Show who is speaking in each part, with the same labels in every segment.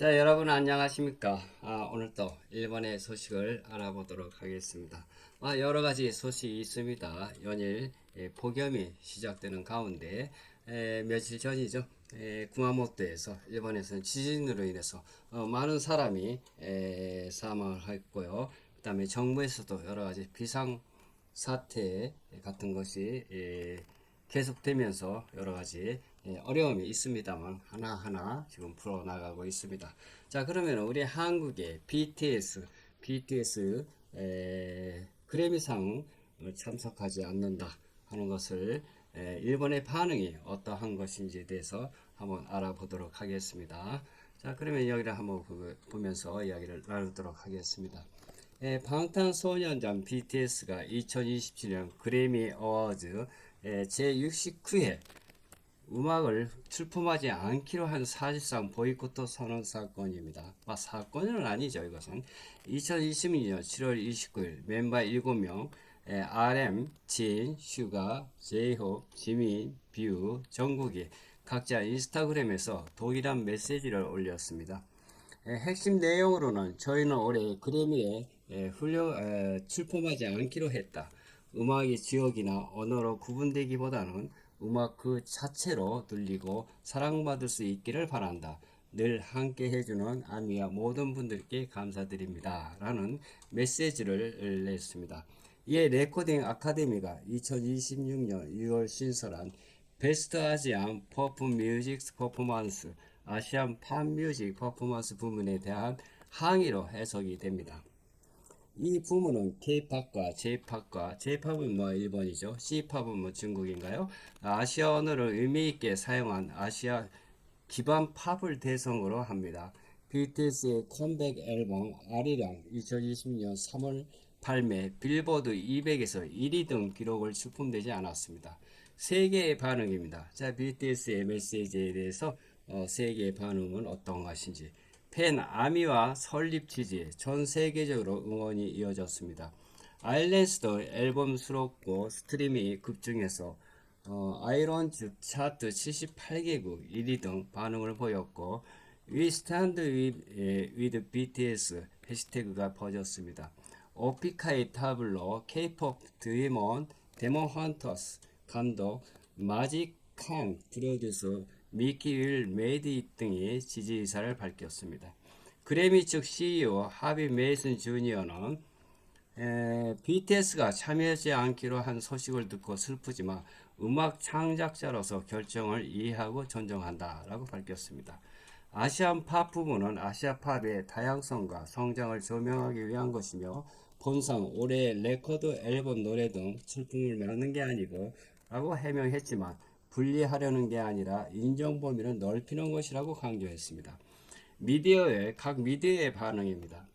Speaker 1: 자, 여러분 안녕하십니까? 오늘 또 일본의 소식을 알아보도록 하겠습니다. 여러 가지 소식이 있습니다. 연일 폭염이 시작되는 가운데 며칠 전이죠. 구마모토에서 일본에서는 지진으로 인해서 많은 사람이 사망을 했고요. 그다음에 정부에서도 여러 가지 비상 사태 같은 것이 계속되면서 여러 가지 어려움이 있습니다만 하나하나 지금 풀어나가고 있습니다. 자, 그러면 우리 한국의 BTS 그래미상 참석하지 않는다 하는 것을 일본의 반응이 어떠한 것인지에 대해서 한번 알아보도록 하겠습니다. 자, 그러면 여기를 한번 보면서 이야기를 나누도록 하겠습니다. 방탄소년단 BTS가 2027년 그래미 어워즈 제69회 음악을 출품하지 않기로 한 사실상 보이콧 선언 사건입니다. 사건은 아니죠. 이것은 2022년 7월 29일 멤버 7명 RM, 진, 슈가, 제이홉, 지민, 뷰, 정국이 각자 인스타그램에서 동일한 메시지를 올렸습니다. 핵심 내용으로는 저희는 올해 그래미에 출품하지 않기로 했다. 음악이 지역이나 언어로 구분되기보다는 음악 그 자체로 들리고 사랑받을 수 있기를 바란다. 늘 함께 해주는 아미와 모든 분들께 감사드립니다. 라는 메시지를 냈습니다. 이에 레코딩 아카데미가 2026년 6월 신설한 베스트 아시안 퍼프 뮤직 퍼포먼스 아시안 팝 뮤직 퍼포먼스 부문에 대한 항의로 해석이 됩니다. 이 부문은 K-팝과 J-팝과 J-팝은 일본이죠. C-팝은 중국인가요? 아시아 언어를 의미있게 사용한 아시아 기반 팝을 대상으로 합니다. BTS의 컴백 앨범 아리랑 2020년 3월 발매 빌보드 200에서 1위 등 기록을 출품되지 않았습니다. 세계의 반응입니다. 자, BTS의 메시지에 대해서 세계의 반응은 어떤 것인지. 팬 아미와 설립 취지 전 세계적으로 응원이 이어졌습니다. 아일랜스도 앨범 수록고 스트리밍이 급증해서 아이론즈 차트 78개국 1위 등 반응을 보였고 We Stand with BTS 해시태그가 퍼졌습니다. 오피카이 타블로 K-pop 데몬 헌터스 감독 마직 칸 프로듀서 미키 윌 메이드 등이 지지 의사를 밝혔습니다. 그래미 측 CEO 하비 메이슨 주니어는 BTS가 참여하지 않기로 한 소식을 듣고 슬프지만 음악 창작자로서 결정을 이해하고 존중한다라고 밝혔습니다. 아시안 팝 부문은 아시아 팝의 다양성과 성장을 조명하기 위한 것이며 본상 올해 레코드 앨범 노래 등 출품을 막는 게 아니고 라고 해명했지만 분리하려는 게 아니라 인정 범위를 넓히는 것이라고 강조했습니다. 각 미디어의 반응입니다.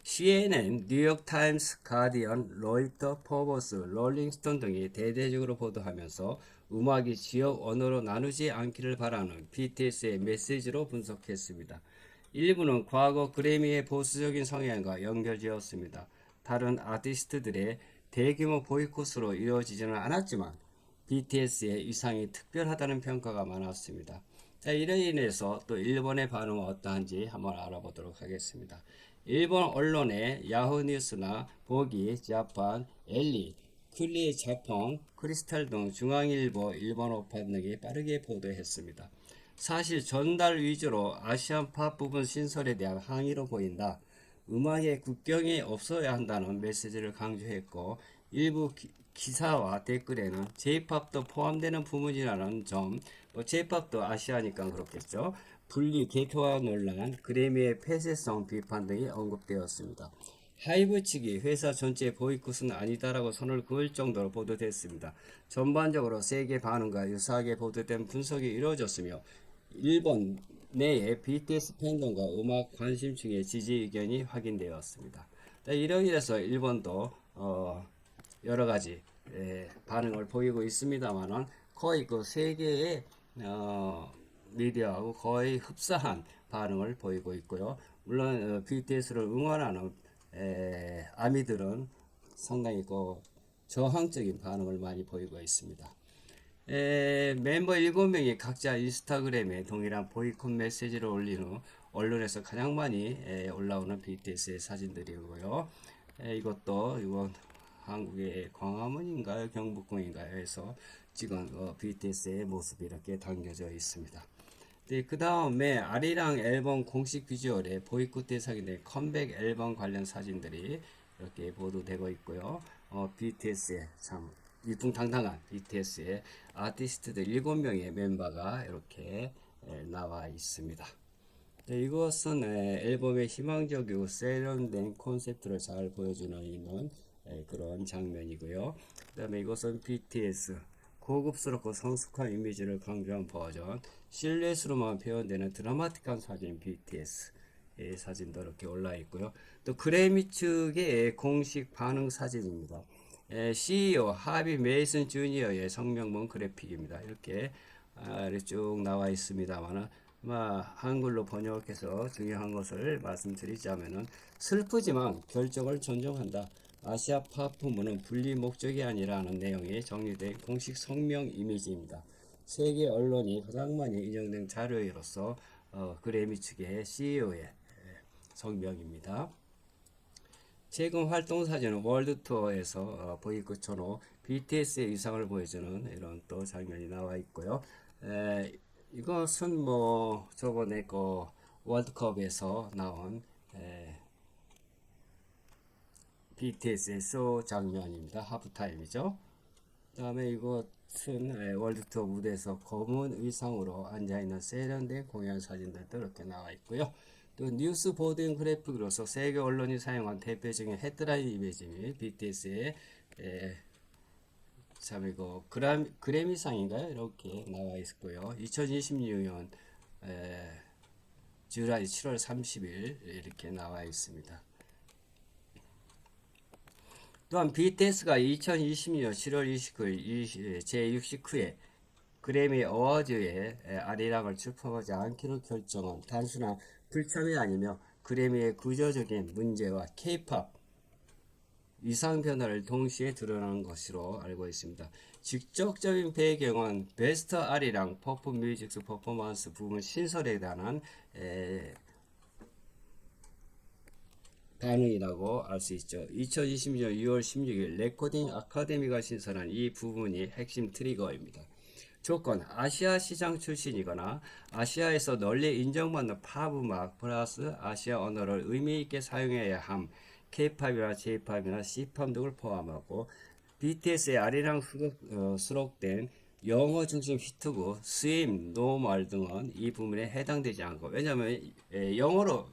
Speaker 1: CNN, 뉴욕타임스, 가디언, 로이터, 포버스, 롤링스톤 등이 대대적으로 보도하면서 음악이 지역 언어로 나누지 않기를 바라는 BTS의 메시지로 분석했습니다. 일부는 과거 그래미의 보수적인 성향과 연결되었습니다. 다른 아티스트들의 대규모 보이콧으로 이루어지지는 않았지만 BTS의 위상이 특별하다는 평가가 많았습니다. 자, 이로 인해서 또 일본의 반응은 어떠한지 한번 알아보도록 하겠습니다. 일본 언론의 야후 뉴스나 보기, 자판, 엘리, 쿨리 자펑, 크리스탈 등 중앙일보, 일본어파 등이 빠르게 보도했습니다. 사실 전달 위주로 아시안 팝 부분 신설에 대한 항의로 보인다. 음악의 국경이 없어야 한다는 메시지를 강조했고 일부 기사와 댓글에는 J-팝도 포함되는 부분이라는 점, J-팝도 아시아니까 그렇겠죠. 분리 개토화 논란, 그래미의 폐쇄성 비판 등이 언급되었습니다. 하이브 측이 회사 전체 보이콧은 아니다라고 선을 그을 정도로 보도됐습니다. 전반적으로 세계 반응과 유사하게 보도된 분석이 이루어졌으며 일본 내에 BTS 팬덤과 음악 관심층의 지지 의견이 확인되었습니다. 이로 인해서 일본도 여러 가지 반응을 보이고 있습니다만은 거의 그 세계의 미디어하고 거의 흡사한 반응을 보이고 있고요. 물론 BTS를 응원하는 아미들은 상당히 그 저항적인 반응을 많이 보이고 있습니다. 멤버 7명이 각자 인스타그램에 동일한 보이콧 메시지를 올린 후 언론에서 가장 많이 올라오는 BTS의 사진들이고요. 이것도 이건 한국의 광화문인가요, 경복궁인가요 해서 찍은 BTS의 모습이 이렇게 담겨져 있습니다. 네, 그 다음에 아리랑 앨범 공식 비주얼에 보이콧 대상이 된 컴백 앨범 관련 사진들이 이렇게 보도되고 있고요. BTS의 참 일풍당당한 BTS의 아티스트들 7명의 멤버가 이렇게 나와 있습니다. 네, 이것은 앨범의 희망적이고 세련된 콘셉트를 잘 보여주는 있는 그런 장면이고요. 그 다음에 이것은 BTS 고급스럽고 성숙한 이미지를 강조한 버전, 실루엣으로만 표현되는 드라마틱한 사진 BTS의 사진도 이렇게 올라 있고요. 또 그래미 측의 공식 반응 사진입니다. CEO 하비 메이슨 주니어의 성명문 그래픽입니다. 이렇게 쭉 나와 있습니다만은 한글로 번역해서 중요한 것을 말씀드리자면은 슬프지만 결정을 존중한다. 아시아 팝 부문은 분리 목적이 아니라는 내용이 정리된 공식 성명 이미지입니다. 세계 언론이 가장 많이 인용된 자료로서 그래미 측의 CEO의 성명입니다. 최근 활동 사진은 월드 투어에서 보이콧 전후 BTS의 의상을 보여주는 이런 또 장면이 나와 있고요. 이것은 뭐 저번에 그 월드컵에서 나온 BTS의 쇼 장면입니다. 하프타임이죠. 그 다음에 이것은 월드 투어 무대에서 검은 의상으로 앉아있는 세련된 공연 사진들도 이렇게 나와 있고요. 또 뉴스 보딩 그래픽으로서 세계 언론이 사용한 대표적인 헤드라인 이미지 및 BTS의 참 이거 그래미상인가요? 이렇게 나와 있고요. 2026년 주라이 7월 30일 이렇게 나와 있습니다. 또한 BTS가 2020년 7월 29일 제69회 그래미 어워즈에 아리랑을 출품하지 않기로 결정한 단순한 불참이 아니며 그래미의 구조적인 문제와 K-팝 위상 변화를 동시에 드러난 것으로 알고 있습니다. 직접적인 배경은 베스트 아리랑 퍼포 뮤직스 퍼포먼스 부분 신설에 관한 반응이라고 알 수 있죠. 2020년 6월 16일 레코딩 아카데미가 신설한 이 부분이 핵심 트리거입니다. 조건, 아시아 시장 출신이거나 아시아에서 널리 인정받는 팝 음악 플러스 아시아 언어를 의미있게 사용해야 함, K-팝이나 J-팝이나 C-팝 등을 포함하고 BTS의 아리랑 수록된 영어 중심 히트곡, 스임, 노말 등은 이 부분에 해당되지 않고, 왜냐하면 영어로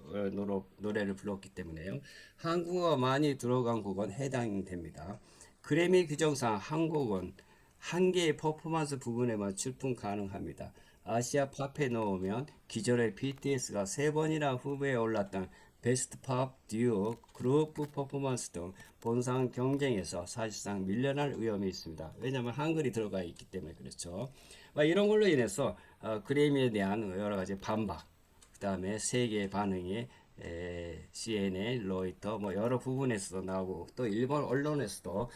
Speaker 1: 노래를 불렀기 때문에요. 한국어가 많이 들어간 곡은 해당됩니다. 그래미 규정상 한국은 한 개의 퍼포먼스 부분에만 출품 가능합니다. 아시아 팝에 넣으면 기존의 BTS가 3번이나 후보에 올랐던 베스트 팝, 듀오, 그룹 퍼포먼스 등 본상 경쟁에서 사실상 밀려날 위험이 있습니다. 왜냐하면 한글이 들어가 있기 때문에 그렇죠. 이런 걸로 인해서 그래미에 대한 여러 가지 반박, 그 다음에 세계의 반응이 CNN, 로이터 뭐 여러 부분에서도 나오고 또 일본 언론에서도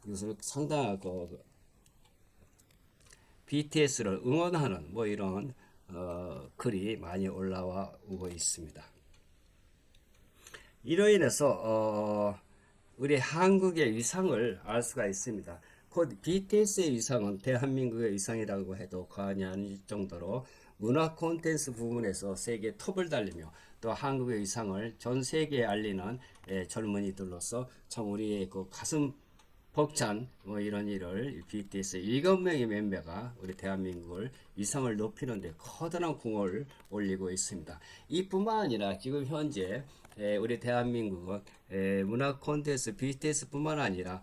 Speaker 1: 이것을 상당하고 BTS를 응원하는 뭐 이런 글이 많이 올라와 오고 있습니다. 이로 인해서 우리 한국의 위상을 알 수가 있습니다. 곧 BTS의 위상은 대한민국의 위상이라고 해도 과언이 아닐 정도로 문화 콘텐츠 부분에서 세계 톱을 달리며 또 한국의 위상을 전 세계에 알리는 젊은이들로서 참 우리의 그 가슴 벅찬 뭐 이런 일을 BTS 7명의 멤버가 우리 대한민국을 위상을 높이는데 커다란 공을 올리고 있습니다. 이뿐만 아니라 지금 현재 우리 대한민국은 문화 콘텐츠 BTS뿐만 아니라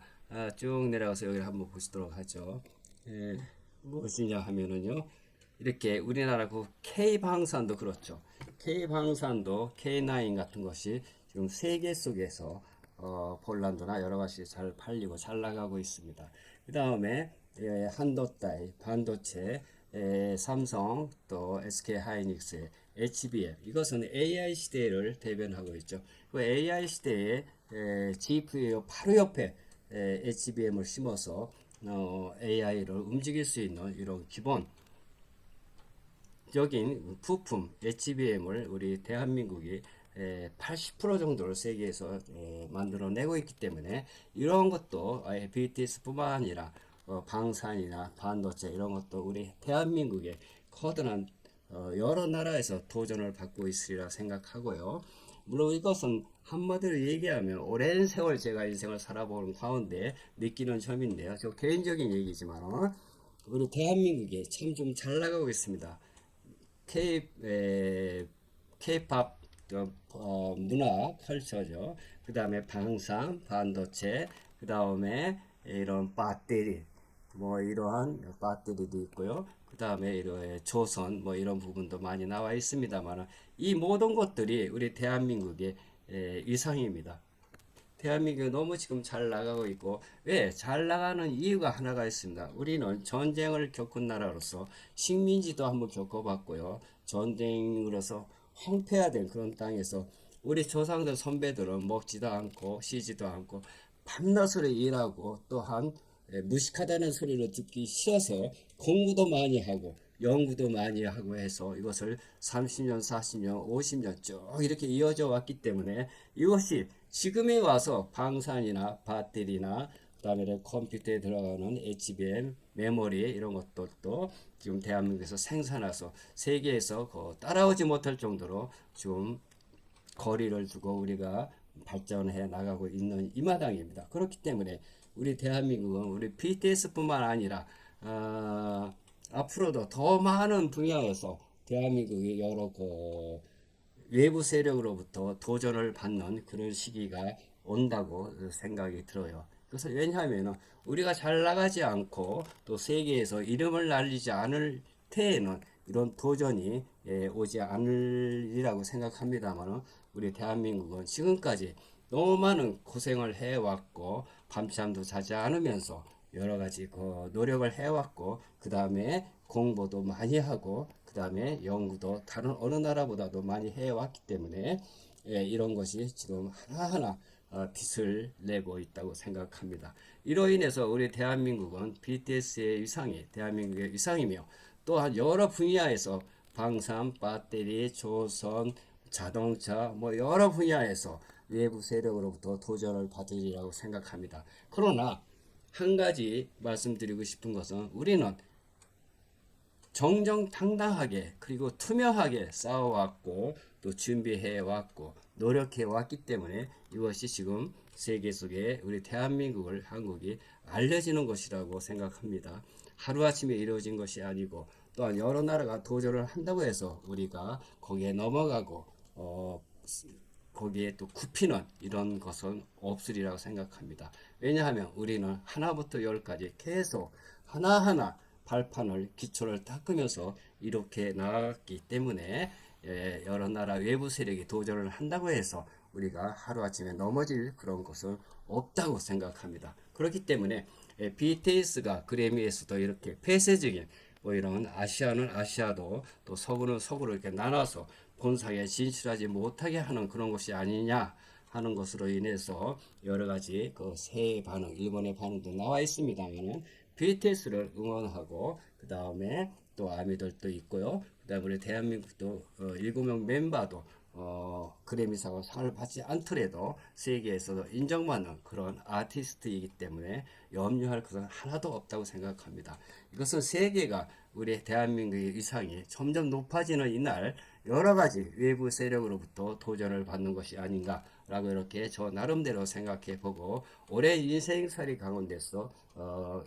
Speaker 1: 쭉 내려가서 여기를 한번 보시도록 하죠. 무엇이냐 하면은요. 이렇게 우리나라 그 K방산도 그렇죠. K방산도 K9 같은 것이 지금 세계 속에서 폴란드나 여러 가지 잘 팔리고 잘 나가고 있습니다. 그 다음에 한도따이, 반도체, 삼성, 또 SK 하이닉스, HBM 이것은 AI 시대를 대변하고 있죠. 그 AI 시대에 GPU 바로 옆에 HBM을 심어서 AI를 움직일 수 있는 이런 기본적인 부품 HBM을 우리 대한민국이 80% 정도를 세계에서 만들어내고 있기 때문에 이런 것도 BTS뿐만 아니라 방산이나 반도체 이런 것도 우리 대한민국의 커다란 여러 나라에서 도전을 받고 있으리라 생각하고요. 물론 이것은 한마디로 얘기하면 오랜 세월 제가 인생을 살아보는 가운데 느끼는 점인데요. 저 개인적인 얘기지만 우리 대한민국이 참 좀 잘 나가고 있습니다. K-팝 문화 컬처죠. 그 다음에 방산, 반도체, 그 다음에 이런 배터리, 뭐 이러한 배터리도 있고요. 그 다음에 이런 조선, 뭐 이런 부분도 많이 나와 있습니다만 이 모든 것들이 우리 대한민국의 위상입니다. 대한민국이 너무 지금 잘 나가고 있고 왜 잘 나가는 이유가 하나가 있습니다. 우리는 전쟁을 겪은 나라로서 식민지도 한번 겪어봤고요. 전쟁으로서 황폐화된 그런 땅에서 우리 조상들 선배들은 먹지도 않고 쉬지도 않고 밤낮으로 일하고 또한 무식하다는 소리를 듣기 싫어서 공부도 많이 하고 연구도 많이 하고 해서 이것을 30년, 40년, 50년 쭉 이렇게 이어져 왔기 때문에 이것이 지금에 와서 방산이나 배터리나 그다음에 컴퓨터에 들어가는 HBM, 메모리 이런 것들도 지금 대한민국에서 생산해서 세계에서 따라오지 못할 정도로 지금 거리를 두고 우리가 발전해 나가고 있는 이 마당입니다. 그렇기 때문에 우리 대한민국은 우리 BTS뿐만 아니라 앞으로도 더 많은 분야에서 대한민국이 여러 외부 세력으로부터 도전을 받는 그런 시기가 온다고 생각이 들어요. 그래서 왜냐하면 우리가 잘 나가지 않고 또 세계에서 이름을 날리지 않을 때에는 이런 도전이 오지 않으리라고 생각합니다만 우리 대한민국은 지금까지 너무 많은 고생을 해왔고 밤잠도 자지 않으면서 여러 가지 노력을 해왔고 그 다음에 공부도 많이 하고 그 다음에 연구도 다른 어느 나라보다도 많이 해왔기 때문에 이런 것이 지금 하나하나 빛을 내고 있다고 생각합니다. 이로 인해서 우리 대한민국은 BTS의 위상이 대한민국의 위상이며 또한 여러 분야에서 방산, 배터리, 조선, 자동차 뭐 여러 분야에서 외부 세력으로부터 도전을 받으리라고 생각합니다. 그러나 한 가지 말씀드리고 싶은 것은 우리는 정정당당하게 그리고 투명하게 싸워왔고 또 준비해왔고 노력해왔기 때문에 이것이 지금 세계 속에 우리 대한민국을 한국이 알려지는 것이라고 생각합니다. 하루아침에 이루어진 것이 아니고 또한 여러 나라가 도전을 한다고 해서 우리가 거기에 넘어가고 거기에 또 굽히는 이런 것은 없으리라고 생각합니다. 왜냐하면 우리는 하나부터 열까지 계속 하나하나 발판을 기초를 닦으면서 이렇게 나아갔기 때문에 여러 나라 외부 세력이 도전을 한다고 해서 우리가 하루아침에 넘어질 그런 것은 없다고 생각합니다. 그렇기 때문에 BTS가 그래미에서도 이렇게 폐쇄적인 뭐 이런 아시아는 아시아도 또 서구는 서구로 이렇게 나눠서 본상에 진출하지 못하게 하는 그런 것이 아니냐 하는 것으로 인해서 여러 가지 새 반응, 일본의 반응도 나와 있습니다만은 BTS를 응원하고 그 다음에 또 아미들도 있고요. 그 다음에 우리 대한민국도 7명 멤버도 그래미상을 상을 받지 않더라도 세계에서도 인정받는 그런 아티스트이기 때문에 염려할 것은 하나도 없다고 생각합니다. 이것은 세계가 우리 대한민국의 위상이 점점 높아지는 이날 여러 가지 외부 세력으로부터 도전을 받는 것이 아닌가라고 이렇게 저 나름대로 생각해 보고 올해 인생살이 가운데서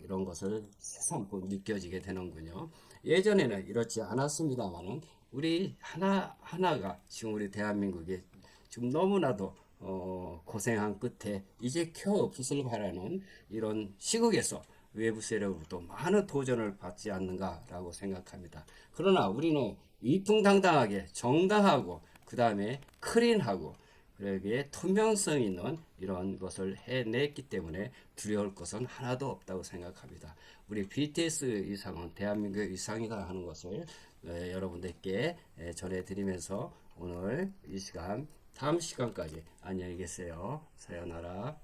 Speaker 1: 이런 것을 새삼 느껴지게 되는군요. 예전에는 이렇지 않았습니다만은 우리 하나하나가 지금 우리 대한민국에 지금 너무나도 고생한 끝에 이제 겨우 빛을 발하는 이런 시국에서 외부 세력으로부터 많은 도전을 받지 않는가라고 생각합니다. 그러나 우리는 위풍당당하게 정당하고 그 다음에 클린하고 그러기에 투명성 있는 이런 것을 해냈기 때문에 두려울 것은 하나도 없다고 생각합니다. 우리 BTS 위상은 대한민국의 위상이다 하는 것을 여러분들께 전해드리면서 오늘 이 시간 다음 시간까지 안녕히 계세요. 사요나라.